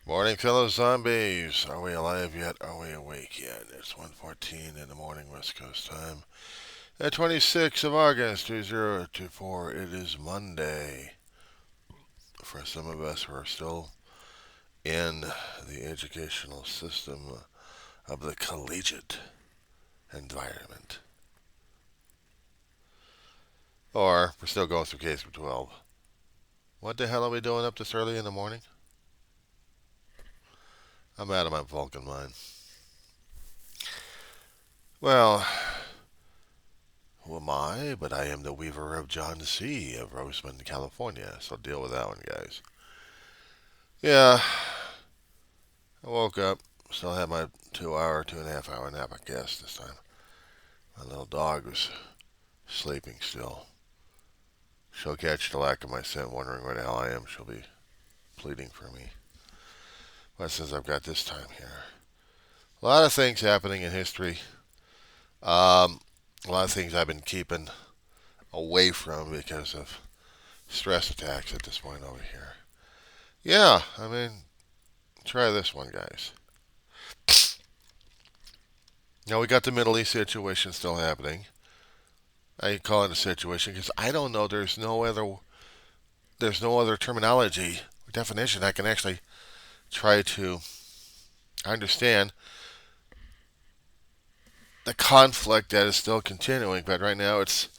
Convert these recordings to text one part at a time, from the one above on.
Morning, fellow zombies. Are we alive yet? Are we awake yet? It's 1:14 in the morning, West Coast time. The 26th of August, 2024. It is Monday. For some of us who are still in the educational system of the collegiate environment. Or we're still going through K through 12. What the hell are we doing up this early in the morning? I'm out of my Vulcan mind. Well, who am I? But I am the weaver of John C. of Roseman, California. So deal with that one, guys. Yeah, I woke up. Still had my 2 hour, 2.5 hour nap, I guess, this time. My little dog was sleeping still. She'll catch the lack of my scent, wondering where the hell I am. She'll be pleading for me. What since I've got this time here? A lot of things happening in history. A lot of things I've been keeping away from because of stress attacks at this point over here. Yeah, I mean, try this one, guys. Now we got the Middle East situation still happening. I call it a situation because I don't know. There's no other terminology or definition I can actually try to understand the conflict that is still continuing. But right now, it's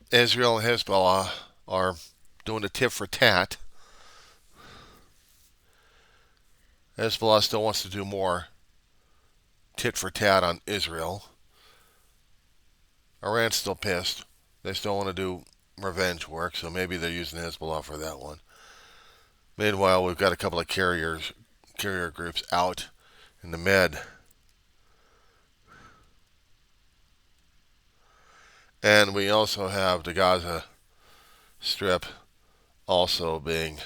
Israel and Hezbollah are doing a tit for tat. Hezbollah still wants to do more tit for tat on Israel. Iran's still pissed. They still want to do revenge work, so maybe they're using Hezbollah for that one. Meanwhile, we've got a couple of carrier groups out in the Med, and we also have the Gaza Strip also being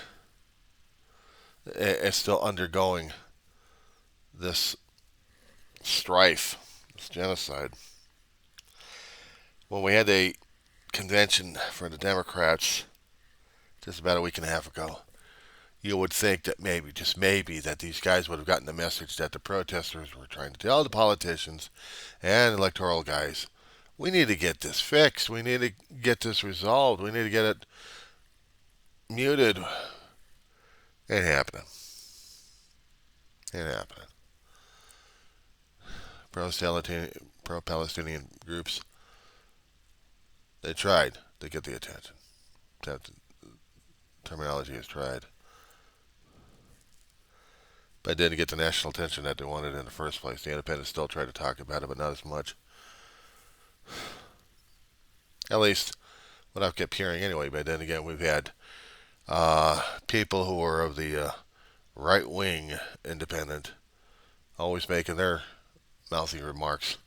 it's still undergoing this strife, this genocide. When we had a convention for the Democrats just about a week and a half ago, you would think that maybe, just maybe, that these guys would have gotten the message that the protesters were trying to tell the politicians and electoral guys, we need to get this fixed. We need to get this resolved. We need to get it muted. Ain't happening. Ain't happening. Pro-Palestinian groups, they tried to get the attention. That terminology is tried. But didn't get the national attention that they wanted in the first place. The independents still try to talk about it, but not as much. At least what I've kept hearing anyway. But then again, we've had people who are of the right wing independent always making their mouthy remarks.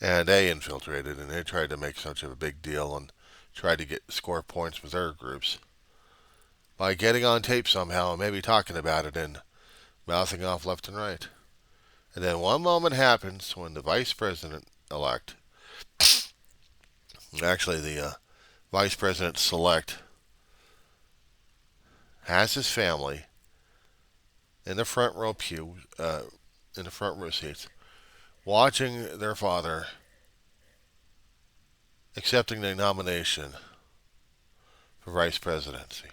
And they infiltrated and they tried to make such a big deal and tried to score points with their groups by getting on tape somehow and maybe talking about it and mouthing off left and right. And then one moment happens when the vice president elect, actually the vice president select, has his family in the front row in the front row seats, watching their father accepting the nomination for vice presidency.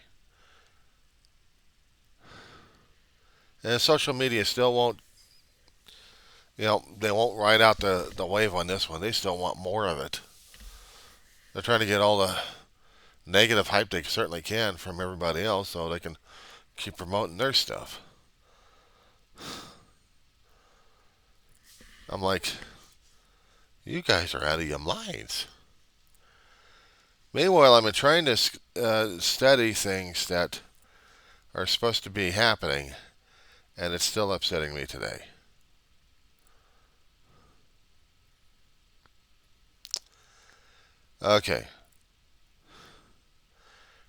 And social media still won't, they won't ride out the wave on this one. They still want more of it. They're trying to get all the negative hype they certainly can from everybody else so they can keep promoting their stuff. I'm like, you guys are out of your minds. Meanwhile, I've been trying to study things that are supposed to be happening, and it's still upsetting me today. Okay,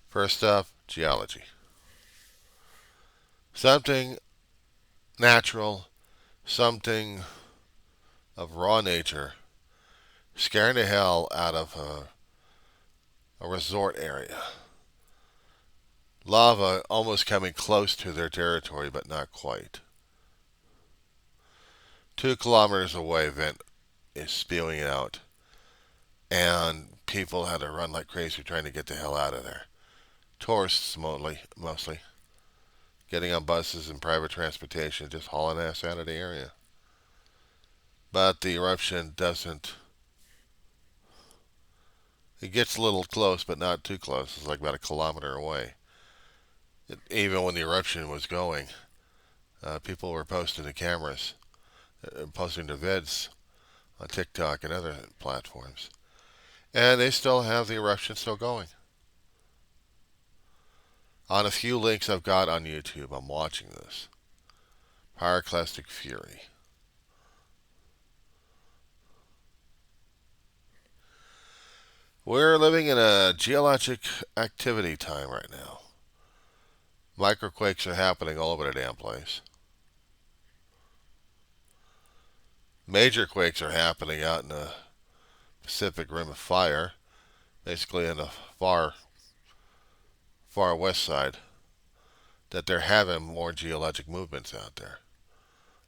first up, geology. Something natural, something of raw nature, scaring the hell out of a resort area. Lava almost coming close to their territory, but not quite. 2 kilometers away, vent is spewing out, and people had to run like crazy trying to get the hell out of there. Tourists mostly getting on buses and private transportation, just hauling ass out of the area. But the eruption doesn't. It gets a little close, but not too close. It's like about a kilometer away. Even when the eruption was going, people were posting the cameras, posting the vids on TikTok and other platforms. And they still have the eruption still going. On a few links I've got on YouTube, I'm watching this. Pyroclastic fury. We're living in a geologic activity time right now. Microquakes are happening all over the damn place. Major quakes are happening out in the Pacific Rim of Fire, basically in the far west side, that they're having more geologic movements out there.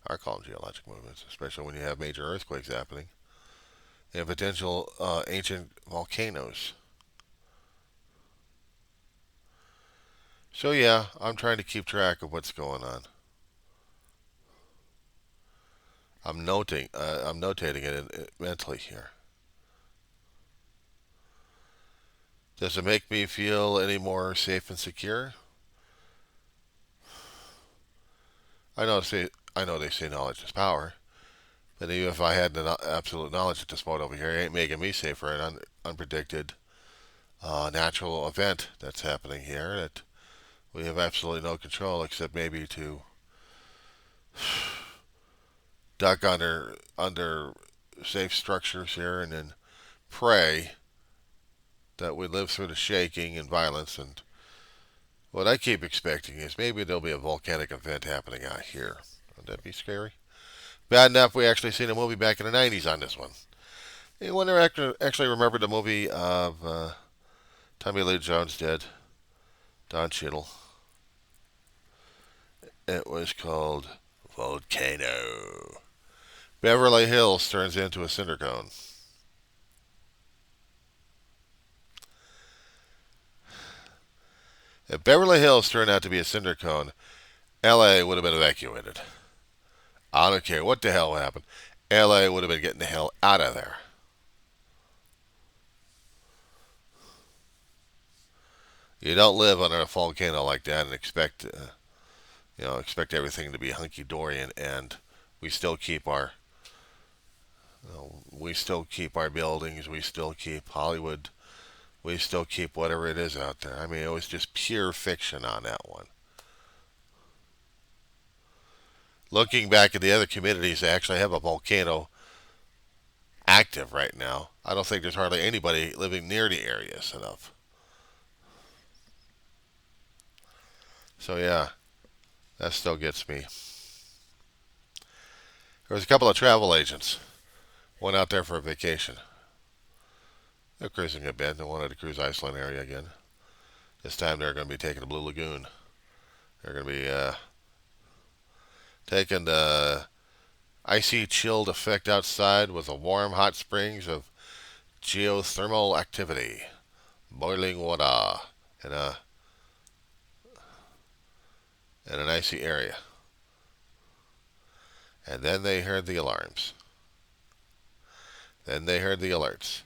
I call them geologic movements, especially when you have major earthquakes happening and potential ancient volcanoes. So yeah, I'm trying to keep track of what's going on. I'm notating it mentally here. Does it make me feel any more safe and secure? I know they say knowledge is power, but even if I had the absolute knowledge at this point over here, it ain't making me safer. An unpredicted natural event that's happening here that we have absolutely no control, except maybe to duck under safe structures here and then pray that we live through the shaking and violence. And what I keep expecting is maybe there'll be a volcanic event happening out here. Would that be scary? Bad enough we actually seen a movie back in the 90s on this one. Anyone actually remember the movie of Tommy Lee Jones did? Don Cheadle. It was called Volcano. Beverly Hills turns into a cinder cone. If Beverly Hills turned out to be a cinder cone, LA would have been evacuated. I don't care what the hell happened. LA would have been getting the hell out of there. You don't live under a volcano like that and expect everything to be hunky dory, and we still keep our we still keep our buildings, we still keep Hollywood, we still keep whatever it is out there. I mean, it was just pure fiction on that one. Looking back at the other communities that actually have a volcano active right now, I don't think there's hardly anybody living near the areas enough. So yeah, that still gets me. There was a couple of travel agents went out there for a vacation. They're cruising a bit. They wanted to cruise Iceland area again. This time they're going to be taking the Blue Lagoon. They're going to be taking the icy chilled effect outside with a warm hot springs of geothermal activity, boiling water in a in an icy area. And then they heard the alarms. Then they heard the alerts,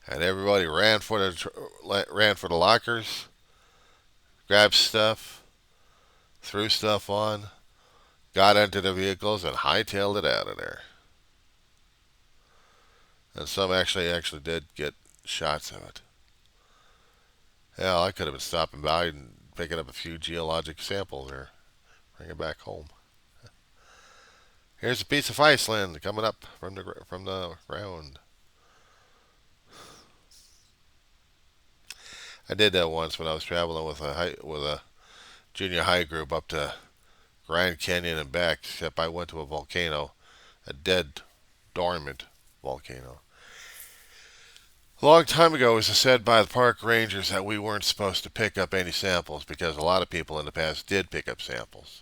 and everybody ran for the lockers, grabbed stuff, threw stuff on, got into the vehicles, and hightailed it out of there. And some actually did get shots of it. Hell, I could have been stopping by and picking up a few geologic samples there, bring it back home. Here's a piece of Iceland coming up from the ground. I did that once when I was traveling with a junior high group up to Grand Canyon and back. Except I went to a volcano, a dead, dormant volcano. A long time ago, it was said by the park rangers that we weren't supposed to pick up any samples because a lot of people in the past did pick up samples.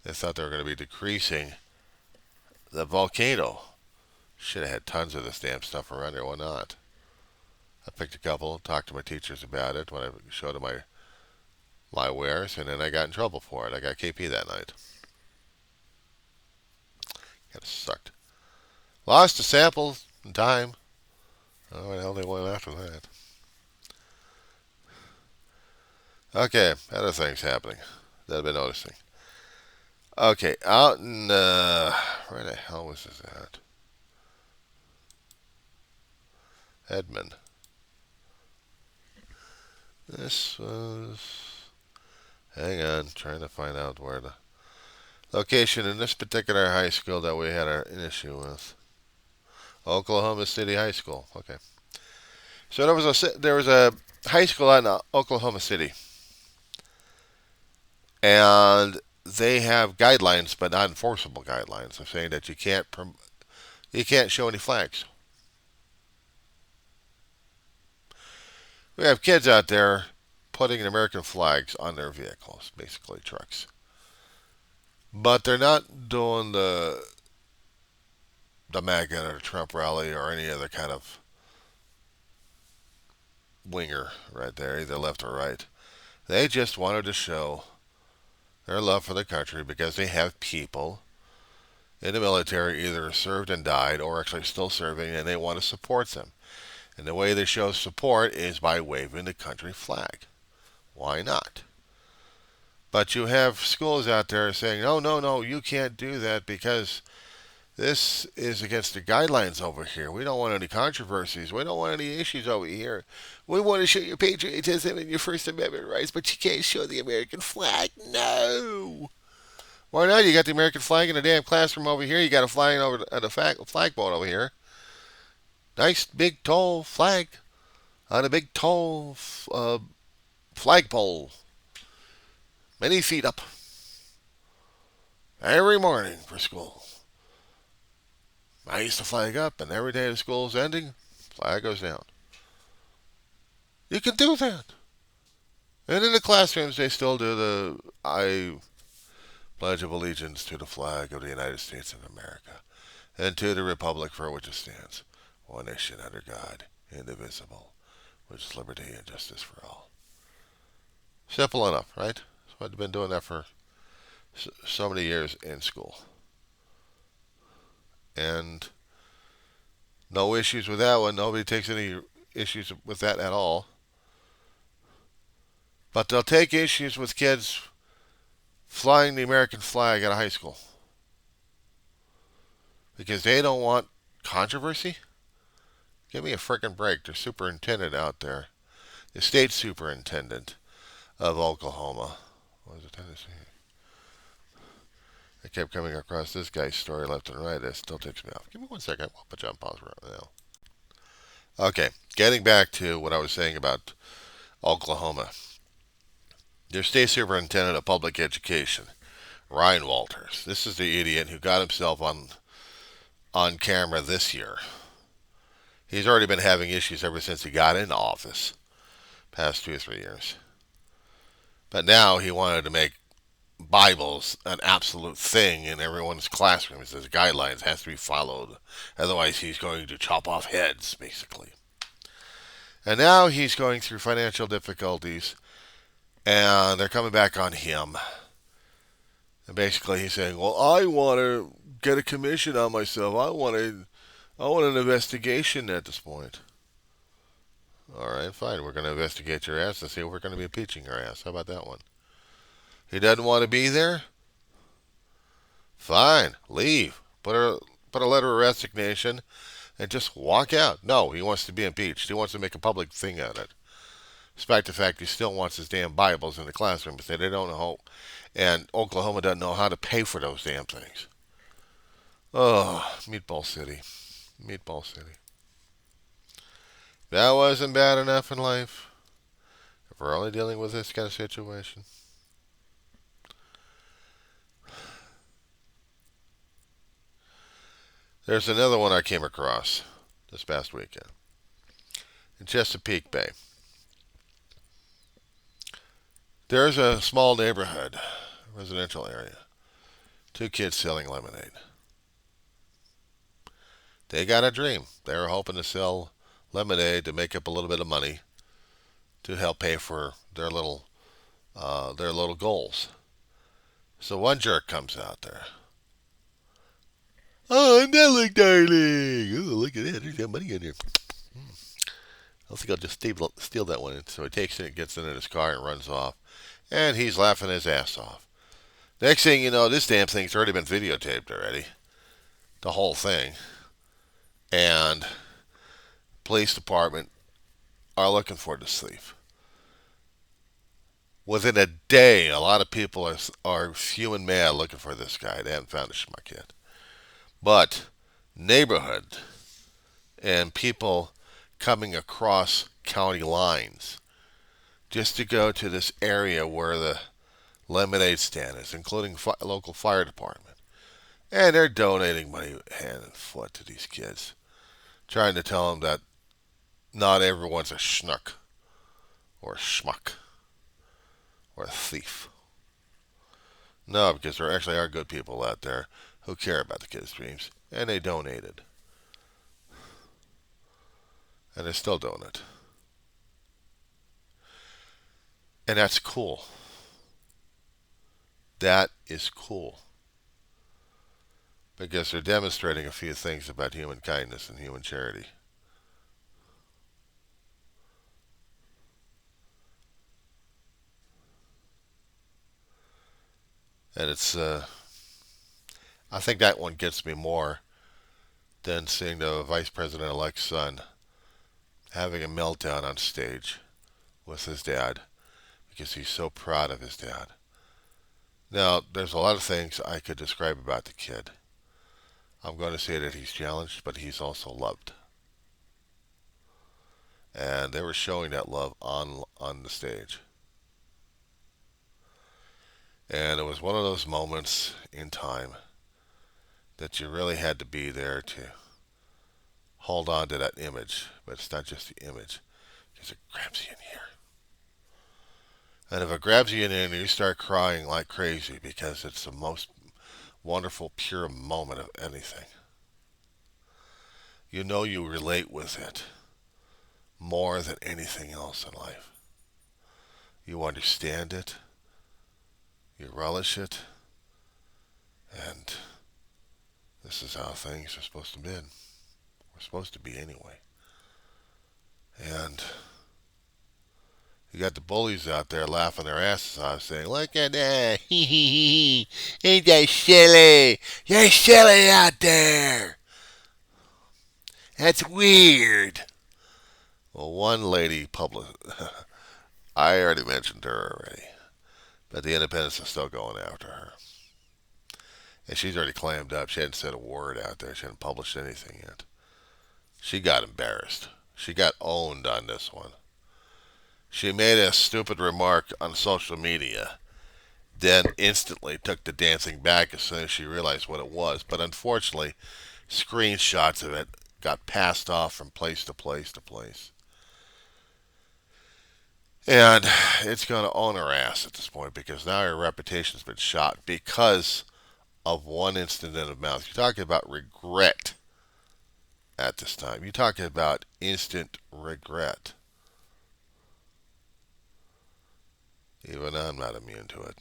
They thought they were going to be decreasing the volcano. Should have had tons of this damn stuff around here. Why not? I picked a couple, talked to my teachers about it when I showed them my wares, and then I got in trouble for it. I got KP that night. Kind of sucked. Lost a sample in time. Oh, what the hell they went after that? Okay, other things happening that I've been noticing. Okay, out in where the hell was this at? Edmond. This was. Hang on, trying to find out where the location in this particular high school that we had an issue with. Oklahoma City High School. Okay. So there was a high school out in Oklahoma City, and they have guidelines, but not enforceable guidelines. Of saying that you can't show any flags. We have kids out there putting American flags on their vehicles, basically trucks, but they're not doing the MAGA or Trump rally or any other kind of winger right there, either left or right. They just wanted to show their love for the country because they have people in the military either served and died or actually still serving, and they want to support them. And the way they show support is by waving the country flag. Why not? But you have schools out there saying, no, no, no, you can't do that because this is against the guidelines over here. We don't want any controversies. We don't want any issues over here. We want to show your patriotism and your First Amendment rights, but you can't show the American flag. No. Why not? You got the American flag in the damn classroom over here. You got a flag over the flagpole over here. Nice big tall flag on a big tall flagpole. Many feet up. Every morning for school. I used to flag up, and every day the school's ending, flag goes down. You can do that. And in the classrooms, they still do I pledge of allegiance to the flag of the United States of America and to the republic for which it stands, one nation under God, indivisible, with liberty and justice for all. Simple enough, right? So I've been doing that for so many years in school. And no issues with that one. Nobody takes any issues with that at all. But they'll take issues with kids flying the American flag at a high school because they don't want controversy. Give me a frickin' break. There's superintendent out there, the state superintendent of Oklahoma. What was it, Tennessee? I kept coming across this guy's story left and right. It still takes me off. Give me 1 second. I'll put you on pause right now. Okay, getting back to what I was saying about Oklahoma. Their state superintendent of public education, Ryan Walters. This is the idiot who got himself on camera this year. He's already been having issues ever since he got into office, past 2 or 3 years. But now he wanted to make Bibles an absolute thing in everyone's classroom. It says guidelines has to be followed. Otherwise, he's going to chop off heads, basically. And now he's going through financial difficulties, and they're coming back on him. And basically, he's saying, "Well, I want to get a commission on myself. I want an investigation at this point." All right, fine. We're going to investigate your ass and see if we're going to be impeaching your ass. How about that one? He doesn't want to be there? Fine, leave. Put a letter of resignation and just walk out. No, he wants to be impeached. He wants to make a public thing out of it. Despite the fact he still wants his damn Bibles in the classroom, but they don't know, and Oklahoma doesn't know how to pay for those damn things. Oh, Meatball City. Meatball City. That wasn't bad enough in life. If we're only dealing with this kind of situation. There's another one I came across this past weekend. in Chesapeake Bay. There's a small neighborhood, residential area. Two kids selling lemonade. They got a dream. They were hoping to sell lemonade to make up a little bit of money to help pay for their little goals. So one jerk comes out there. Oh, Nelly, darling! Oh, look at that. There's got money in here. I think I'll just steal that one. So he takes it, gets in his car, and runs off. And he's laughing his ass off. Next thing you know, this damn thing's already been videotaped already. The whole thing. And police department are looking for this thief. Within a day, a lot of people are fuming mad looking for this guy. They haven't found the schmuck yet. But neighborhood and people coming across county lines just to go to this area where the lemonade stand is, including local fire department. And they're donating money hand and foot to these kids, trying to tell them that not everyone's a schnook or a schmuck or a thief. No, because there actually are good people out there who care about the kids' dreams, and they donated. And they're still doing it. And that's cool. That is cool. Because they're demonstrating a few things about human kindness and human charity. And it's, I think that one gets me more than seeing the Vice President-elect's son having a meltdown on stage with his dad because he's so proud of his dad. Now, there's a lot of things I could describe about the kid. I'm going to say that he's challenged, but he's also loved. And they were showing that love on the stage. And it was one of those moments in time that you really had to be there to hold on to that image. But it's not just the image, because it grabs you in here. And if it grabs you in here and you start crying like crazy because it's the most wonderful, pure moment of anything, you know you relate with it more than anything else in life. You understand it, you relish it, and this is how things are supposed to be. We're supposed to be anyway. And you got the bullies out there laughing their asses off, saying, "Look at that, hee hee hee, ain't that silly? You're silly out there. That's weird." Well, one lady I already mentioned her already, but the Independents are still going after her. And she's already clammed up. She hadn't said a word out there. She hadn't published anything yet. She got embarrassed. She got owned on this one. She made a stupid remark on social media, then instantly took the dancing back as soon as she realized what it was. But unfortunately, screenshots of it got passed off from place to place to place. And it's going to own her ass at this point because now her reputation's been shot because of one incident of mouth. You're talking about regret at this time. You're talking about instant regret. Even I'm not immune to it.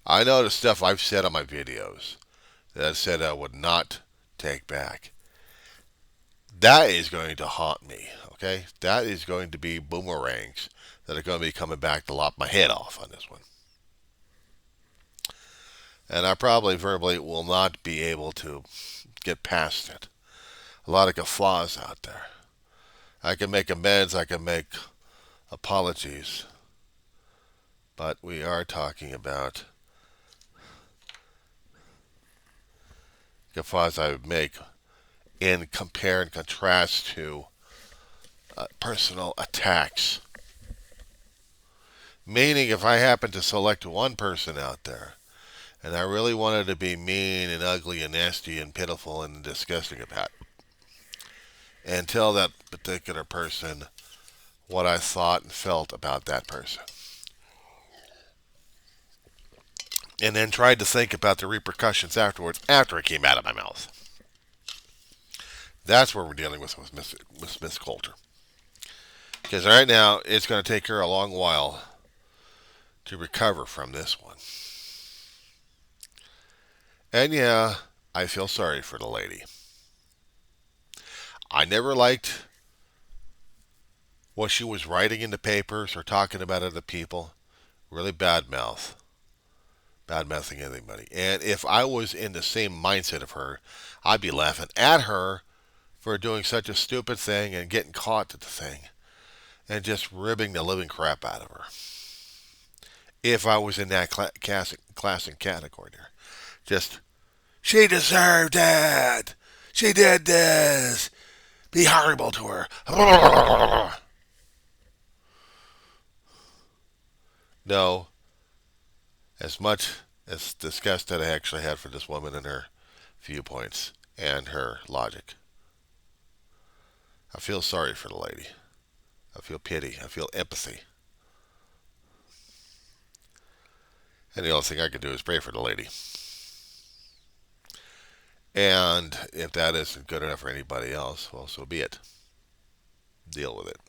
I know the stuff I've said on my videos that I said I would not take back. That is going to haunt me, okay? That is going to be boomerangs that are going to be coming back to lop my head off on this one. And I probably verbally will not be able to get past it. A lot of guffaws out there. I can make amends, I can make apologies. But we are talking about guffaws I would make in compare and contrast to personal attacks. Meaning, if I happen to select one person out there, and I really wanted to be mean and ugly and nasty and pitiful and disgusting about it, and tell that particular person what I thought and felt about that person. And then tried to think about the repercussions afterwards after it came out of my mouth. That's where we're dealing with Miss Coulter. Because right now, it's going to take her a long while to recover from this one. And yeah, I feel sorry for the lady. I never liked what she was writing in the papers or talking about other people. Really bad mouth. Bad mouthing anybody. And if I was in the same mindset of her, I'd be laughing at her for doing such a stupid thing and getting caught at the thing and just ribbing the living crap out of her. If I was in that class and category there. Just, she deserved it. She did this. Be horrible to her. No, as much as disgust that I actually had for this woman and her viewpoints and her logic. I feel sorry for the lady. I feel pity. I feel empathy. And the only thing I can do is pray for the lady. And if that isn't good enough for anybody else, well, so be it. Deal with it.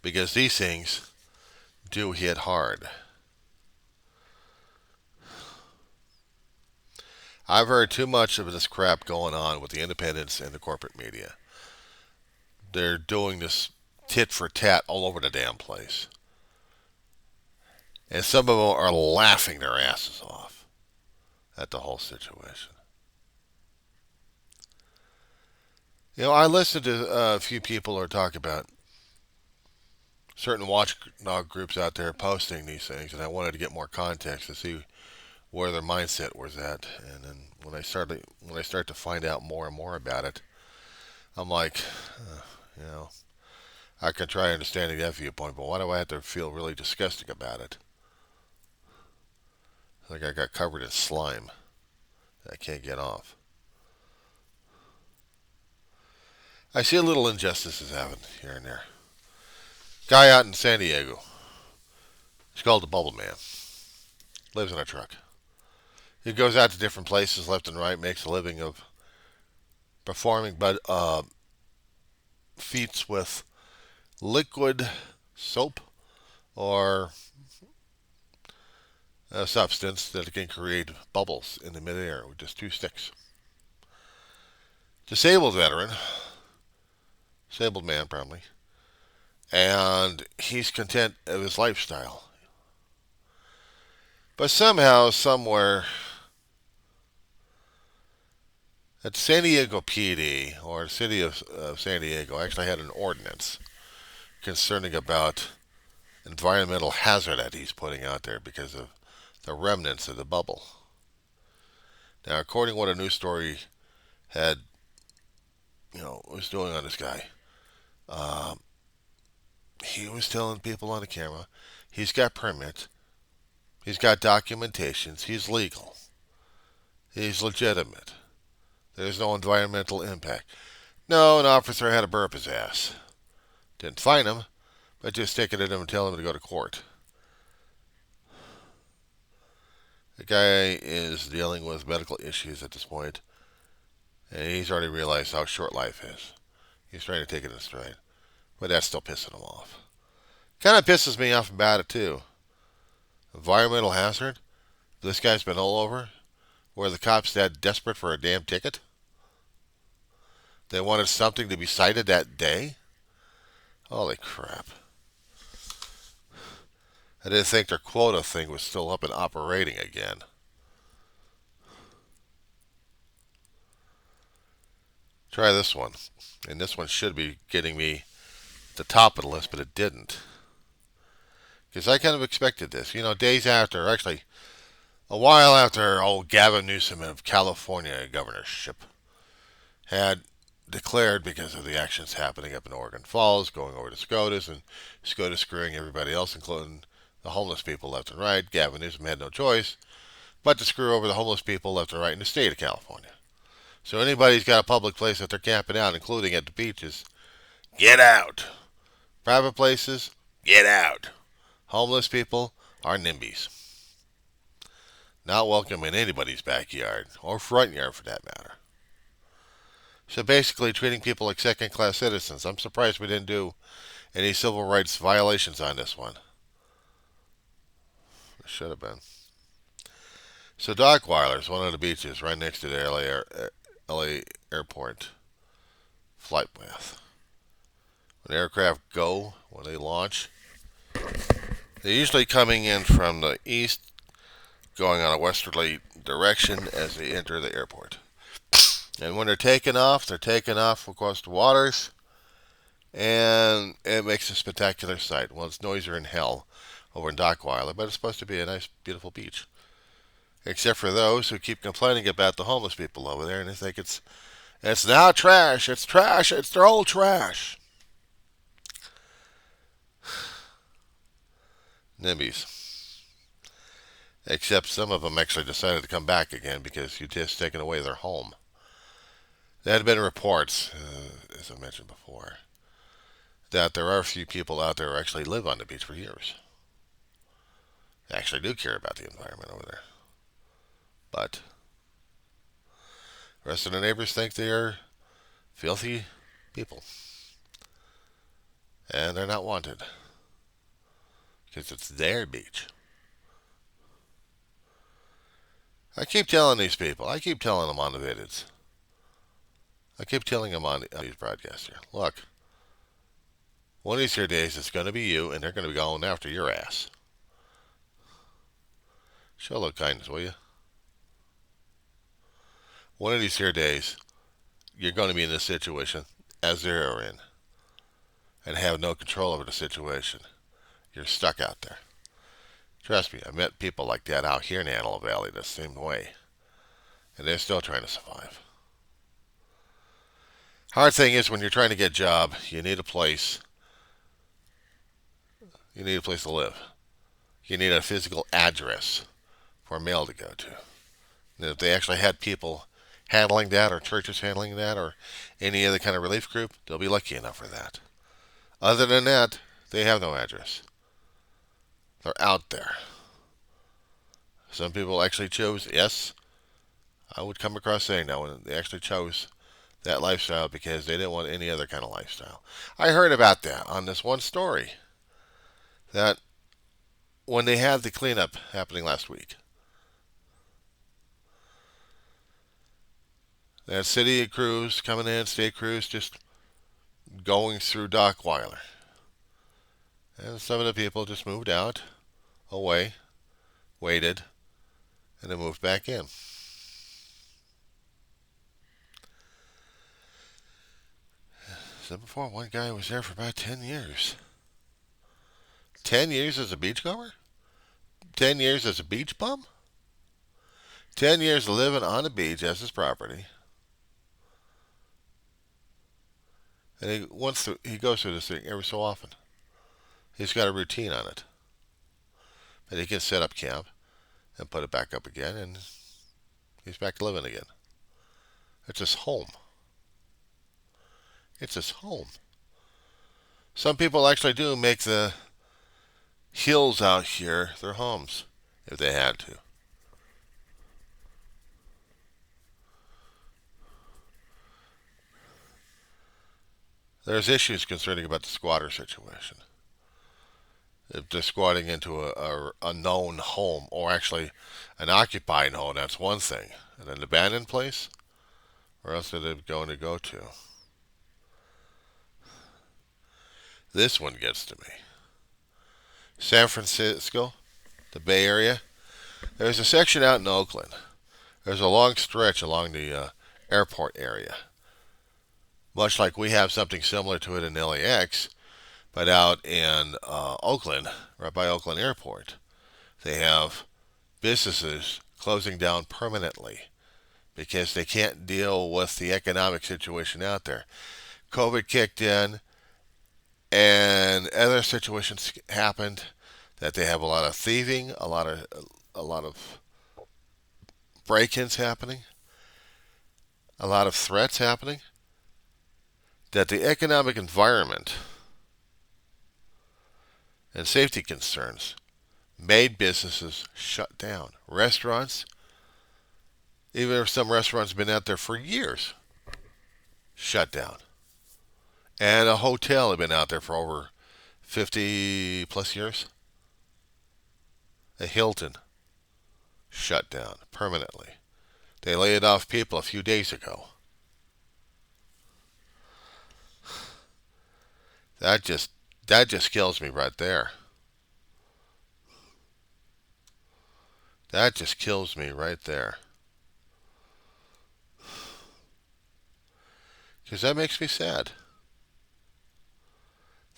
Because these things do hit hard. I've heard too much of this crap going on with the independents and the corporate media. They're doing this tit for tat all over the damn place. And some of them are laughing their asses off at the whole situation. You know, I listened to a few people who talk about certain watchdog groups out there posting these things, and I wanted to get more context to see where their mindset was at. And then when I start to find out more and more about it, I'm like, you know, I can try understanding that viewpoint, but why do I have to feel really disgusting about it? Like I got covered in slime that I can't get off. I see a little injustices happen here and there. Guy out in San Diego. He's called the Bubble Man. Lives in a truck. He goes out to different places left and right, makes a living of performing feats with liquid soap or a substance that can create bubbles in the midair with just two sticks. Disabled veteran, disabled man probably, and he's content of his lifestyle. But somehow, somewhere, at San Diego PD, or the city of San Diego, actually had an ordinance concerning about environmental hazard that he's putting out there because of the remnants of the bubble. Now, according to what a news story had, was doing on this guy, he was telling people on the camera, he's got permits, he's got documentations, he's legal, he's legitimate. There's no environmental impact. No, an officer had to burp his ass. Didn't fine him, but just ticketed him and tell him to go to court. The guy is dealing with medical issues at this point, and he's already realized how short life is. He's trying to take it in stride, but that's still pissing him off. Kind of pisses me off about it, too. Environmental hazard? This guy's been all over, where the cops that desperate for a damn ticket? They wanted something to be cited that day? Holy crap. I didn't think their quota thing was still up and operating again. Try this one. And this one should be getting me the top of the list, but it didn't. Because I kind of expected this. Days after, actually, a while after old Gavin Newsom of California governorship had declared, because of the actions happening up in Oregon Falls, going over to SCOTUS, and SCOTUS screwing everybody else, including the homeless people left and right, Gavin Newsom had no choice but to screw over the homeless people left and right in the state of California. So anybody's got a public place that they're camping out, including at the beaches, get out. Private places, get out. Homeless people are NIMBYs. Not welcome in anybody's backyard, or front yard for that matter. So basically treating people like second-class citizens. I'm surprised we didn't do any civil rights violations on this one. It should have been. So Dockweiler is one of the beaches right next to the LA airport flight path. When aircraft go, when they launch, they're usually coming in from the east, going on a westerly direction as they enter the airport. And when they're taking off across the waters, and it makes a spectacular sight. Well, it's noisier in hell over in Dockweiler, but it's supposed to be a nice, beautiful beach. Except for those who keep complaining about the homeless people over there, and they think it's now trash, it's their old trash. NIMBYs. Except some of them actually decided to come back again because you just taken away their home. There had been reports, as I mentioned before, that there are a few people out there who actually live on the beach for years. They actually do care about the environment over there. But the rest of the neighbors think they are filthy people. And they're not wanted. Because it's their beach. I keep telling these people, I keep telling them on the vidits, I keep telling them on these broadcasts here, look, one of these here days it's going to be you, and they're going to be going after your ass. Show a little kindness, will you? One of these here days, you're going to be in this situation as they're in, and have no control over the situation. You're stuck out there. Trust me, I've met people like that out here in Antelope Valley the same way, and they're still trying to survive. Hard thing is when you're trying to get a job, you need a place. You need a place to live. You need a physical address for mail to go to. And if they actually had people handling that, or churches handling that, or any other kind of relief group, they'll be lucky enough for that. Other than that, they have no address. They're out there. Some people actually chose, yes, I would come across saying that when they actually chose that lifestyle because they didn't want any other kind of lifestyle. I heard about that on this one story, that when they had the cleanup happening last week, they had city crews coming in, state crews just going through Dockweiler. And some of the people just moved out, away, waited, and then moved back in. So before, one guy was there for about 10 years. 10 years as a beachgoer? 10 years as a beach bum? 10 years living on the beach as his property. And he goes through this thing every so often. He's got a routine on it. And he can set up camp and put it back up again, and he's back to living again. It's his home. It's his home. Some people actually do make the hills out here their homes, if they had to. There's issues concerning about the squatter situation. If they're squatting into a known home, or actually an occupied home, that's one thing. And an abandoned place, where else are they going to go to? This one gets to me. San Francisco, the Bay Area. There's a section out in Oakland. There's a long stretch along the airport area. Much like we have something similar to it in LAX, but out in Oakland, right by Oakland Airport, they have businesses closing down permanently because they can't deal with the economic situation out there. COVID kicked in, and other situations happened that they have a lot of thieving, a lot of break-ins happening. a lot of threats happening, that the economic environment and safety concerns made businesses shut down. Restaurants, even if some restaurants have been out there for years, shut down. And a hotel had been out there for over 50 plus years. A Hilton shut down permanently. They laid off people a few days ago. That just that just kills me right there. That just kills me right there. Because that makes me sad.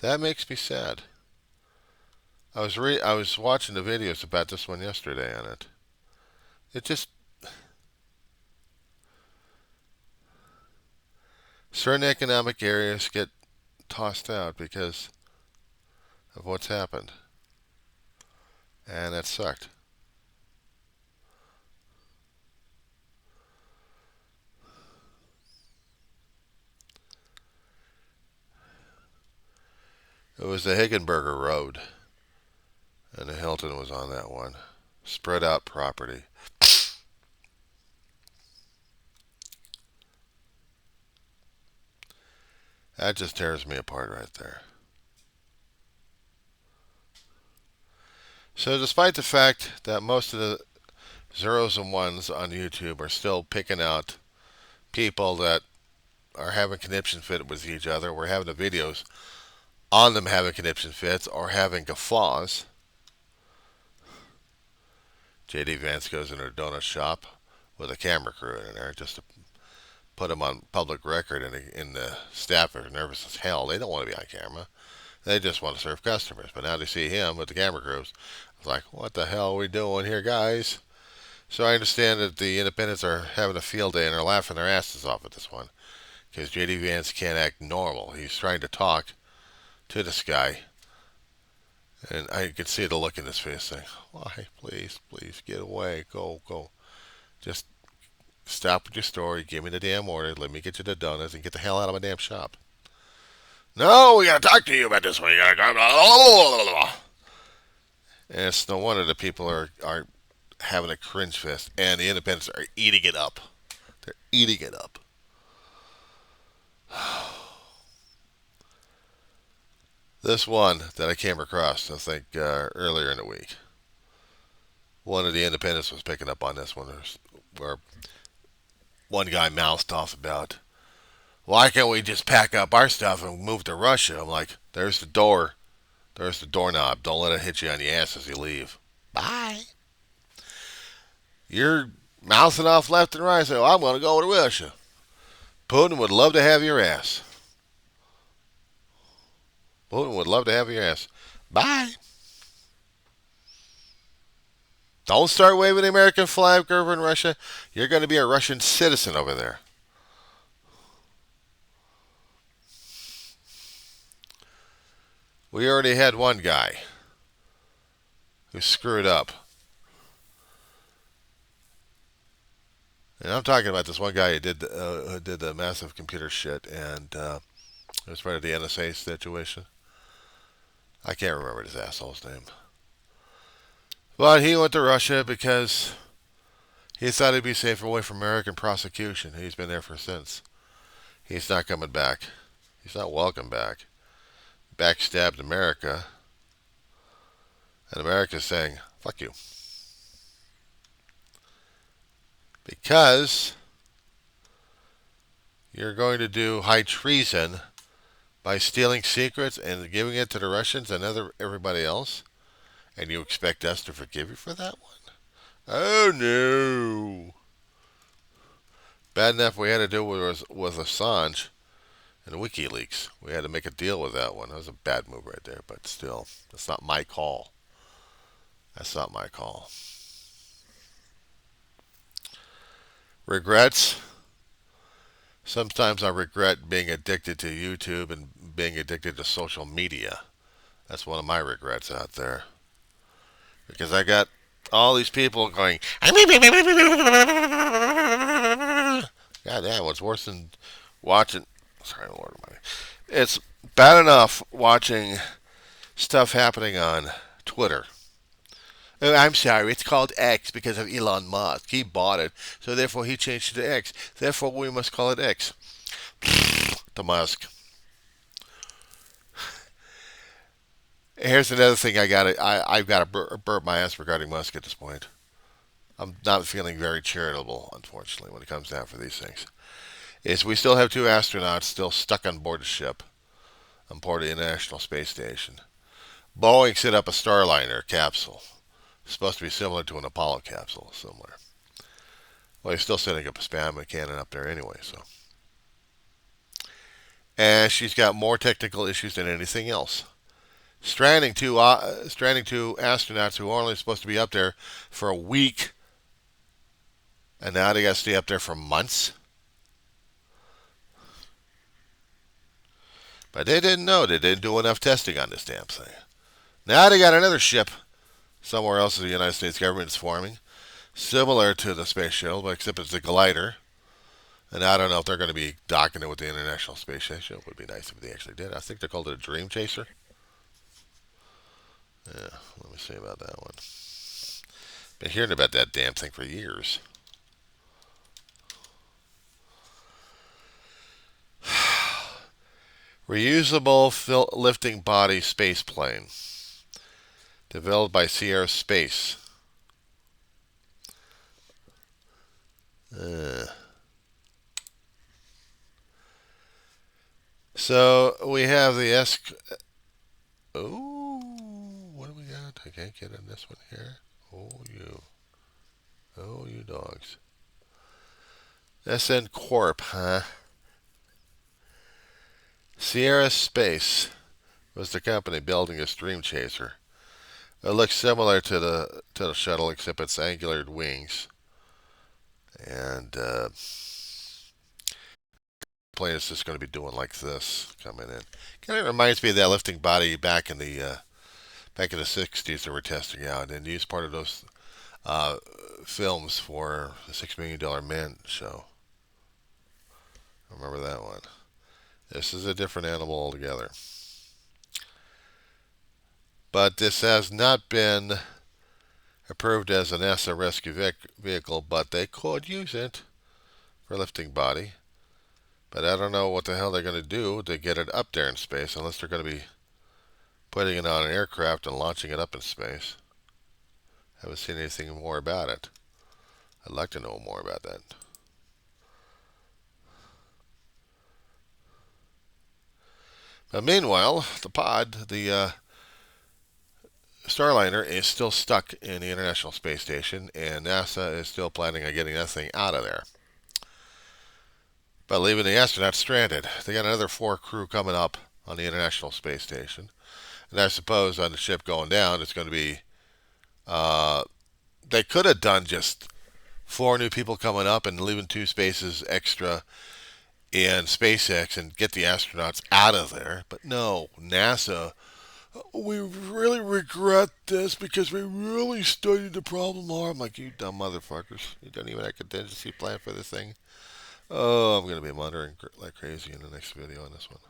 That makes me sad. I was watching the videos about this one yesterday on it. It just certain economic areas get tossed out because of what's happened. And that sucked. It was the Higgenberger Road, and the Hilton was on that one. Spread out property. That just tears me apart right there. So, despite the fact that most of the zeros and ones on YouTube are still picking out people that are having conniption fit with each other, we're having the videos on them having conniption fits or having guffaws. JD Vance goes into a donut shop with a camera crew in there just to put him on public record, and the staff are nervous as hell. They don't want to be on camera. They just want to serve customers. But now they see him with the camera crews. It's like, what the hell are we doing here, guys? So I understand that the independents are having a field day and are laughing their asses off at this one because JD Vance can't act normal. He's trying to talk to this guy, and I can see the look in his face saying, why, please, please, get away, go, go. Just stop with your story, give me the damn order, let me get you the donuts, and get the hell out of my damn shop. No, we gotta talk to you about this one. You gotta go. And it's no wonder the people are having a cringe fest, and the independents are eating it up. They're eating it up. This one that I came across, I think, earlier in the week. One of the independents was picking up on this one, where one guy mouthed off about, why can't we just pack up our stuff and move to Russia? I'm like, there's the door. There's the doorknob. Don't let it hit you on the ass as you leave. Bye. You're mouthing off left and right. So I'm going to go to Russia. Putin would love to have your ass. Putin would love to have your ass. Bye. Don't start waving the American flag over in Russia. You're going to be a Russian citizen over there. We already had one guy who screwed up. And I'm talking about this one guy who did the massive computer shit, and it was part of the NSA situation. I can't remember this asshole's name. But he went to Russia because he thought he'd be safer away from American prosecution. He's been there for since. He's not coming back. He's not welcome back. Backstabbed America. And America's saying, fuck you. Because you're going to do high treason by stealing secrets and giving it to the Russians and everybody else, and you expect us to forgive you for that one? Oh no! Bad enough we had to do with Assange and WikiLeaks. We had to make a deal with that one. That was a bad move right there, but still, that's not my call. That's not my call. Regrets? Sometimes I regret being addicted to YouTube and being addicted to social media. That's one of my regrets out there. Because I got all these people going, God damn, what's worse than watching? Sorry, Lord Almighty. It's bad enough watching stuff happening on Twitter. Oh, I'm sorry, it's called X because of Elon Musk. He bought it, so therefore he changed it to X. Therefore, we must call it X. To Musk. Here's another thing I've got to burp my ass regarding Musk at this point. I'm not feeling very charitable, unfortunately, when it comes down for these things. Is we still have two astronauts still stuck on board the ship on board the International Space Station. Boeing set up a Starliner capsule. It's supposed to be similar to an Apollo capsule, similar. Well, he's still setting up a spam cannon up there anyway, so. And she's got more technical issues than anything else. Stranding two astronauts who are only supposed to be up there for a week, and now they got to stay up there for months. But they didn't know. They didn't do enough testing on this damn thing. Now they got another ship somewhere else the United States government is forming, similar to the space shuttle, but except it's a glider. And I don't know if they're going to be docking it with the International Space Station. It would be nice if they actually did. I think they called it a Dream Chaser. Yeah, let me see about that one. Been hearing about that damn thing for years. Reusable lifting body space plane. Developed by Sierra Space. So we have the Oh, what do we got? I can't get in this one here. Oh, you. Oh, you dogs. SN Corp, huh? Sierra Space was the company building this Dream Chaser. It looks similar to the shuttle, except it's angular wings. And plane is just going to be doing like this coming in. Kind of reminds me of that lifting body back in the '60s that we're testing out, and used part of those uh, films for the $6 Million Man show. I remember that one. This is a different animal altogether. But this has not been approved as a NASA rescue vehicle, but they could use it for lifting body. But I don't know what the hell they're going to do to get it up there in space, unless they're going to be putting it on an aircraft and launching it up in space. Haven't seen anything more about it. I'd like to know more about that. But meanwhile, the Starliner is still stuck in the International Space Station, and NASA is still planning on getting that thing out of there. But leaving the astronauts stranded. They got another 4 crew coming up on the International Space Station. And I suppose on the ship going down, it's going to be. They could have done just 4 new people coming up and leaving 2 spaces extra in SpaceX and get the astronauts out of there. But no, NASA, we really regret this because we really studied the problem hard. I'm like, you dumb motherfuckers. You don't even have a contingency plan for this thing. Oh, I'm going to be muttering like crazy in the next video on this one.